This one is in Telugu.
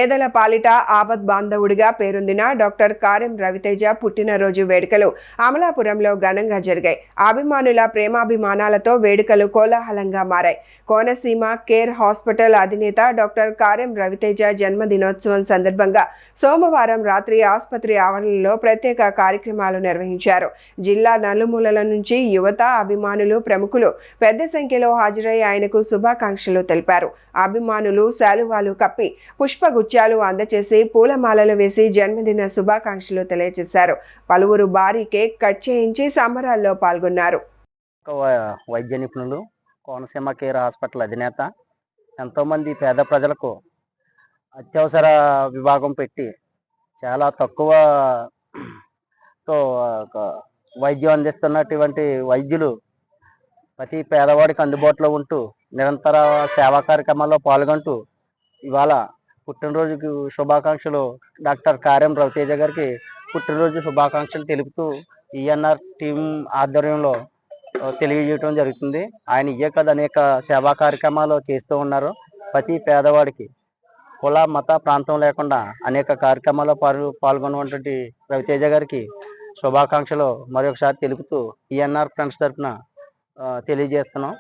పేదల పాలిట ఆపద్ బాంధవుడిగా పేరొందిన డాక్టర్ కారెం రవితేజ పుట్టినరోజు వేడుకలు అమలాపురంలో ఘనంగా జరిగాయి. అభిమానుల ప్రేమాభిమానాలతో వేడుకలు కోలాహలంగా మారాయి. కోనసీమ కేర్ హాస్పిటల్ అధినేత డాక్టర్ కారెం రవితేజ జన్మదినోత్సవం సందర్భంగా సోమవారం రాత్రి ఆసుపత్రి ఆవరణలో ప్రత్యేక కార్యక్రమాలు నిర్వహించారు. జిల్లా నలుమూలల నుంచి యువత, అభిమానులు, ప్రముఖులు పెద్ద సంఖ్యలో హాజరై ఆయనకు శుభాకాంక్షలు తెలిపారు. అభిమానులు శాలువాలు కప్పి పుష్పగుచ్చాలు అందచేసి పూలమాలలు వేసి జన్మదిన శుభాకాంక్షలు తెలియజేశారు. పలువురు భారీ కేక్ కట్ చేయించి సంబరాల్లో పాల్గొన్నారు. వైద్య నిపుణులు, కోనసీమ కేర్ హాస్పిటల్ అధినేత ఎంతోమంది పేద ప్రజలకు అత్యవసర విభాగం పెట్టి చాలా తక్కువతో వైద్యం అందిస్తున్నటువంటి వైద్యులు ప్రతి పేదవాడికి అందుబాటులో ఉంటూ నిరంతర సేవా కార్యక్రమాల్లో పాల్గొంటూ ఇవాళ పుట్టినరోజుకి శుభాకాంక్షలు డాక్టర్ కారెం రవితేజ గారికి పుట్టినరోజు శుభాకాంక్షలు తెలుపుతూ ఈఎన్ఆర్ టీం ఆధ్వర్యంలో తెలియజేయడం జరుగుతుంది. ఆయన ఇయే కదా అనేక సేవా కార్యక్రమాలు చేస్తూ ఉన్నారు. ప్రతి పేదవాడికి కుల మత ప్రాంతం లేకుండా అనేక కార్యక్రమాల్లో పాల్గొన్నటువంటి రవితేజ గారికి శుభాకాంక్షలు మరొకసారి తెలుపుతూ ఈఎన్ఆర్ ఫ్రెండ్స్ తరఫున తెలియజేస్తున్నాం.